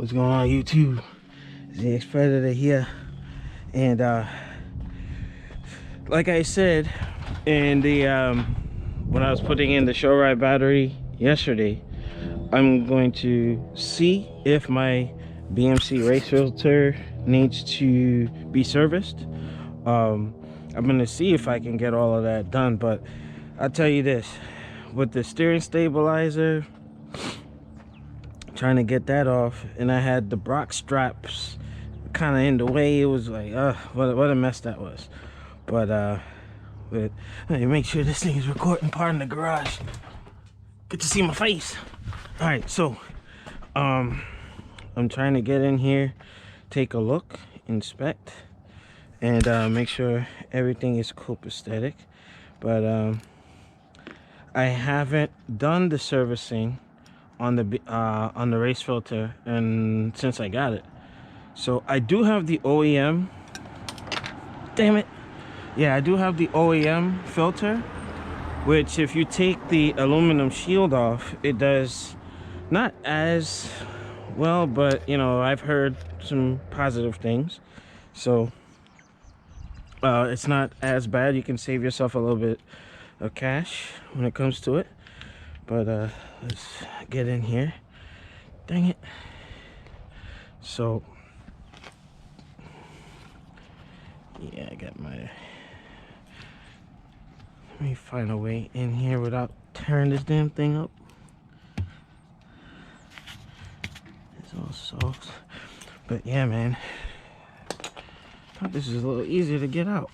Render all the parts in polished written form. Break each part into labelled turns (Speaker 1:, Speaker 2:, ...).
Speaker 1: What's going on, YouTube? ZX Predator here, and like I said in the when I was putting in the show ride battery yesterday, I'm going to see if my BMC race filter needs to be serviced. I'm gonna see if I can get all of that done, but I'll tell you this, with the steering stabilizer, trying to get that off, and I had the Brock straps kind of in the way. It was like, what a mess that was. But let me make sure this thing is recording. Pardon the garage. Get to see my face. All right, so I'm trying to get in here, take a look, inspect, and make sure everything is copacetic. But I haven't done the servicing on the race filter and since I got it. So I do have the OEM. Damn it. Yeah, I do have the OEM filter, which if you take the aluminum shield off, it does not as well, but you know, I've heard some positive things. So it's not as bad. You can save yourself a little bit of cash when it comes to it. But let's get in here. Dang it. So yeah, I got my, let me find a way in here without tearing this damn thing up. It's all soft. But yeah, man, I thought this was a little easier to get out.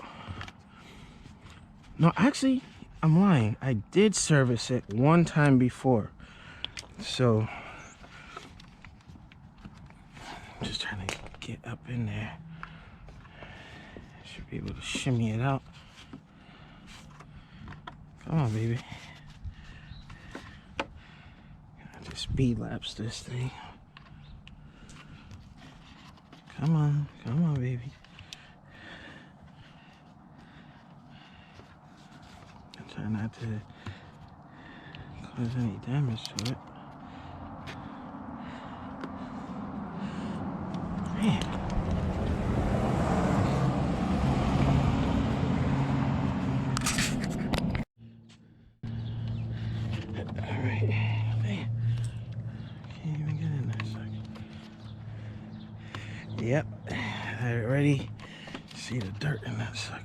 Speaker 1: No, actually, I'm lying. I did service it one time before. So I'm just trying to get up in there. Should be able to shimmy it out. Come on, baby. I just speed lapse this thing. Come on, baby. Try not to cause any damage to it. Man. Alright. Man. Can't even get in there, sucker. Yep. I already see the dirt in that sucker.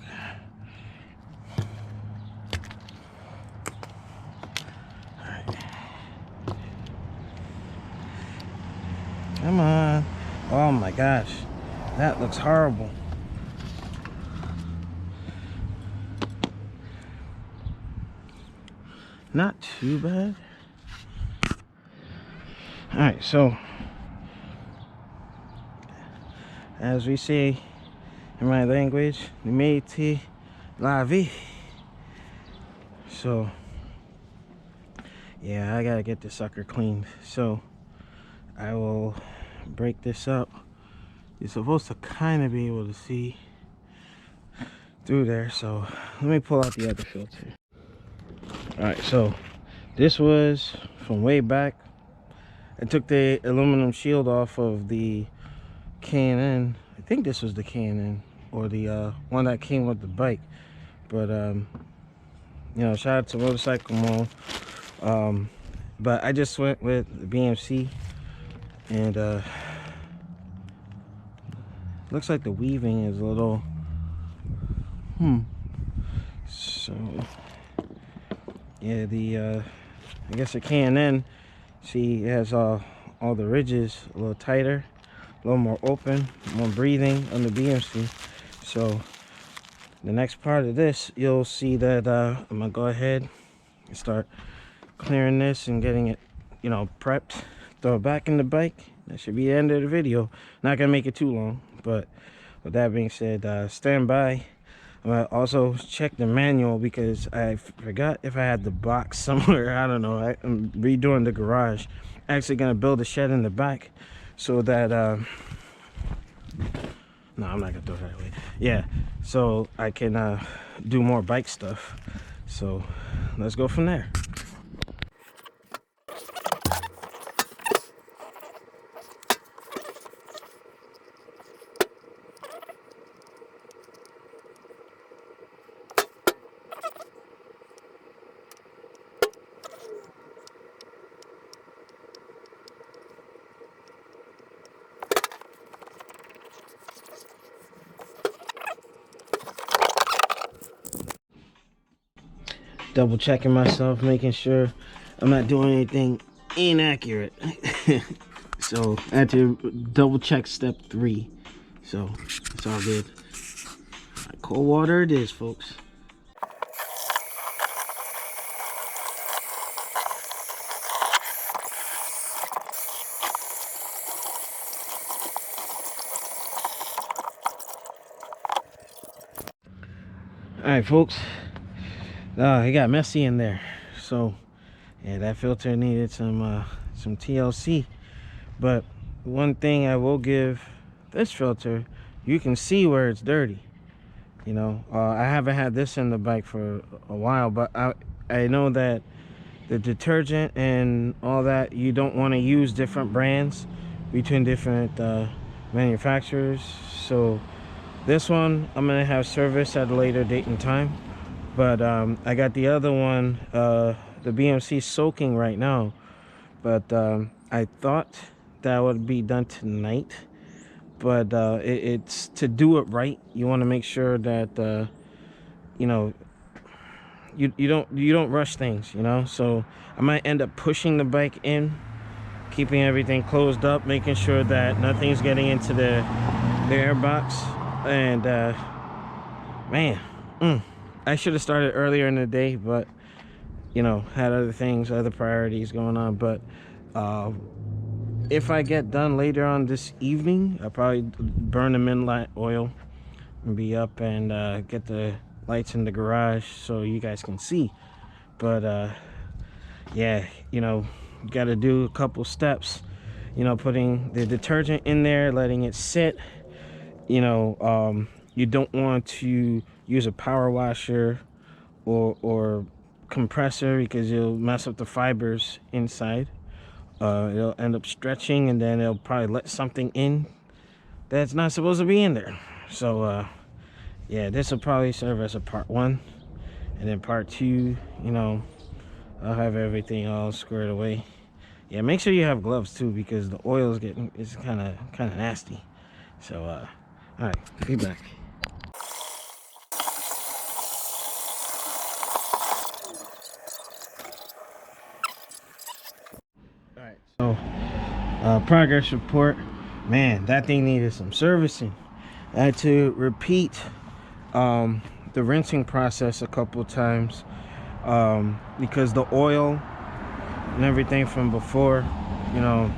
Speaker 1: Come on. Oh my gosh. That looks horrible. Not too bad. Alright, so as we say in my language, nimeti la vie. So yeah, I gotta get this sucker cleaned. So I will break this up. You're supposed to kind of be able to see through there. So let me pull out the other filter. All right, so this was from way back. I took the aluminum shield off of the K&N. I think this was the K&N or the one that came with the bike. But you know, shout out to Motorcycle Mall. But I just went with the BMC. And looks like the weaving is a little so yeah, the I guess the K&N, see, it has all the ridges a little tighter, a little more open, more breathing on the BMC. So the next part of this, you'll see that I'm gonna go ahead and start clearing this and getting it, you know, prepped. Throw it back in the bike. That should be the end of the video. Not gonna make it too long, but with that being said, stand by. I'm gonna also check the manual because I forgot if I had the box somewhere. I don't know. I'm redoing the garage. Actually gonna build a shed in the back so that no, I'm not gonna throw that away. Yeah, so I can do more bike stuff. So let's go from there. double checking myself, making sure I'm not doing anything inaccurate. So I had to double check step 3. So it's all good. Cold water it is, folks. Alright, folks, it got messy in there, so yeah, that filter needed some TLC. But one thing I will give this filter, you can see where it's dirty. You know, I haven't had this in the bike for a while, but I know that the detergent and all that, you don't want to use different brands between different manufacturers. So this one I'm gonna have service at a later date and time, but I got the other one, the BMC soaking right now, but I thought that would be done tonight, but it's to do it right, you want to make sure that you know, you don't rush things, you know. So I might end up pushing the bike in, keeping everything closed up, making sure that nothing's getting into the air box. And man, I should have started earlier in the day, but you know, had other things, other priorities going on. But if I get done later on this evening, I'll probably burn the midnight oil and be up and get the lights in the garage so you guys can see. But yeah, you know, you got to do a couple steps, you know, putting the detergent in there, letting it sit. You know, you don't want to use a power washer or compressor because you'll mess up the fibers inside. It'll end up stretching, and then it'll probably let something in that's not supposed to be in there. So yeah, this will probably serve as a part 1, and then part 2, you know, I'll have everything all squared away. Yeah, make sure you have gloves too, because the oil is it's kind of nasty. So all right, be back. All right, so progress report. Man, that thing needed some servicing. I had to repeat the rinsing process a couple times because the oil and everything from before, you know,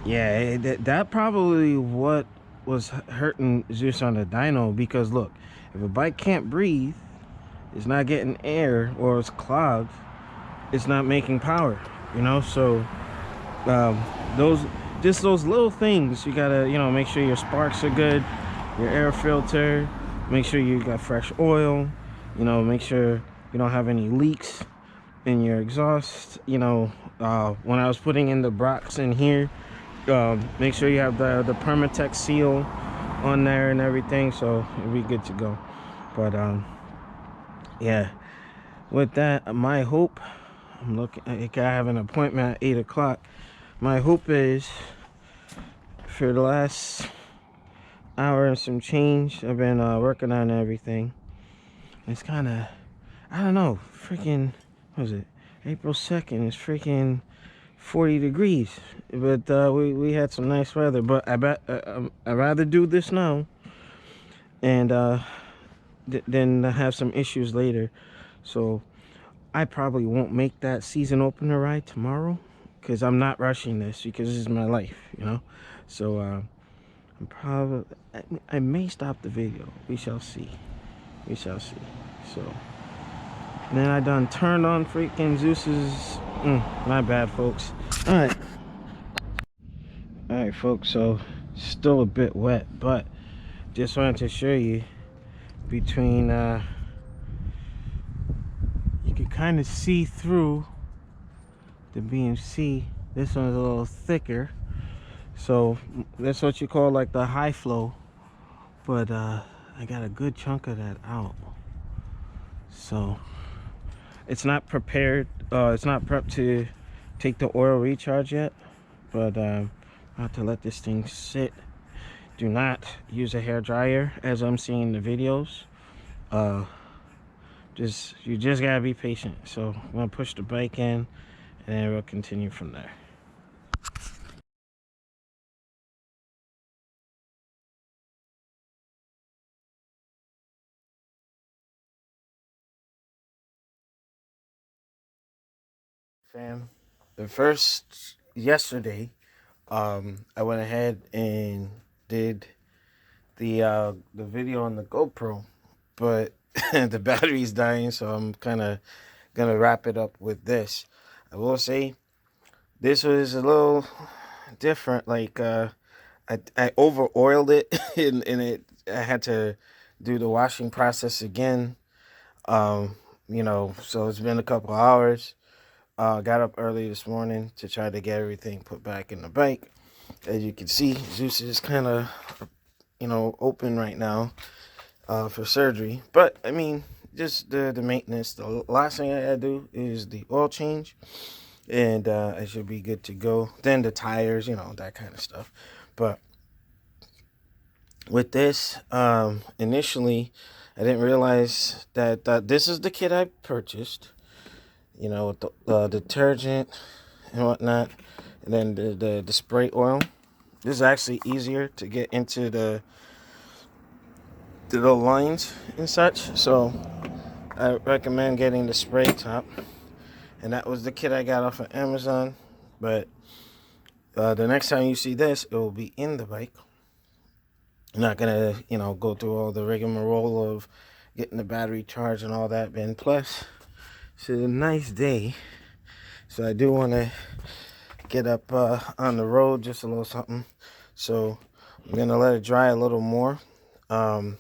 Speaker 1: yeah, that probably what was hurting Zeus on the dyno. Because look, if a bike can't breathe, it's not getting air, or it's clogged, it's not making power, you know. So those little things, you gotta, you know, make sure your sparks are good, your air filter, make sure you got fresh oil, you know, make sure you don't have any leaks in your exhaust. You know, when I was putting in the Brocs in here, make sure you have the Permatex seal on there and everything, so it'll be good to go. But yeah, with that, my hope, I have an appointment at 8 o'clock. My hope is, for the last hour and some change, I've been working on everything. It's kind of, I don't know, freaking, what was it, April 2nd, it's freaking 40 degrees, but we had some nice weather. But I'd rather do this now and then have some issues later. So I probably won't make that season opener ride tomorrow, because I'm not rushing this, because this is my life, you know. So I'm probably, I may stop the video. We shall see. We shall see. So then I done turned on freaking Zeus's. My bad, folks. All right, folks. So still a bit wet, but just wanted to show you between. You can kind of see through the BMC. This one's a little thicker, so that's what you call like the high flow. But I got a good chunk of that out, so it's not prepared. It's not prepped to take the oil recharge yet, but I have to let this thing sit. Do not use a hair dryer, as I'm seeing in the videos. you just gotta be patient. So I'm gonna push the bike in, and then we'll continue from there. Fam, the first yesterday, I went ahead and did the video on the GoPro, but the battery's dying, so I'm kind of gonna wrap it up with this. I will say this was a little different. Like I over oiled it, and I had to do the washing process again. Um, so it's been a couple hours. Got up early this morning to try to get everything put back in the bike. As you can see, Zeus is kind of, open right now for surgery. But, I mean, just the maintenance. The last thing I gotta do is the oil change, and I should be good to go. Then the tires, that kind of stuff. But with this, initially, I didn't realize that this is the kit I purchased. With the detergent and whatnot, and then the spray oil. This is actually easier to get into the little lines and such, so I recommend getting the spray top. And that was the kit I got off of Amazon. But the next time you see this, it will be in the bike. I'm not gonna go through all the rigmarole of getting the battery charged and all that. And plus, it's a nice day, so I do want to get up on the road, just a little something. So I'm gonna let it dry a little more, and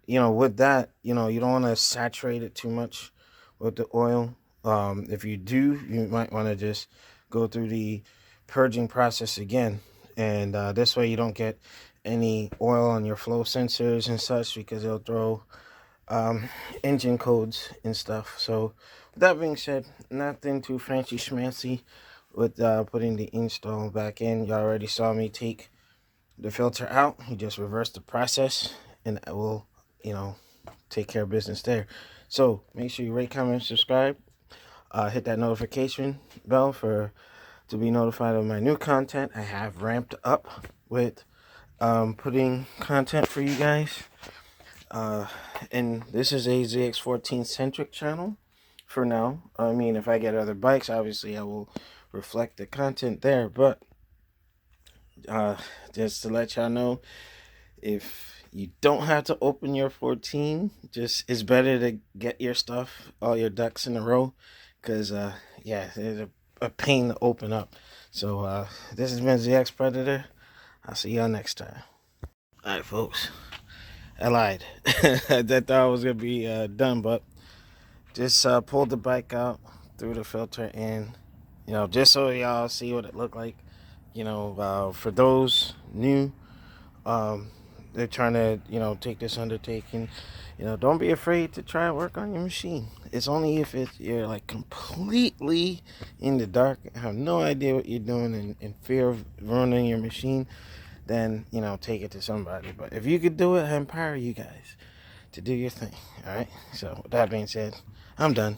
Speaker 1: with that, you don't want to saturate it too much with the oil. If you do, you might want to just go through the purging process again, and this way you don't get any oil on your flow sensors and such, because it'll throw engine codes and stuff. So with that being said, nothing too fancy schmancy with putting the install back in. You already saw me take the filter out. You just reverse the process, and I will take care of business there. So make sure you rate, comment, subscribe, hit that notification bell to be notified of my new content. I have ramped up with putting content for you guys. And this is a ZX14 centric channel for now. I mean, if I get other bikes, obviously I will reflect the content there. But just to let y'all know, if you don't have to open your 14, it's better to get your stuff, all your ducks in a row, because it's a pain to open up. So this has been ZX Predator. I'll see y'all next time. All right, folks. I lied. I thought I was gonna be done, but just pulled the bike out, threw the filter in, just so y'all see what it looked like. For those new, they're trying to take this undertaking. Don't be afraid to try and work on your machine. It's only if you're like completely in the dark, have no idea what you're doing, and in fear of ruining your machine, then take it to somebody. But if you could do it, I empower you guys to do your thing. All right. So with that being said, I'm done.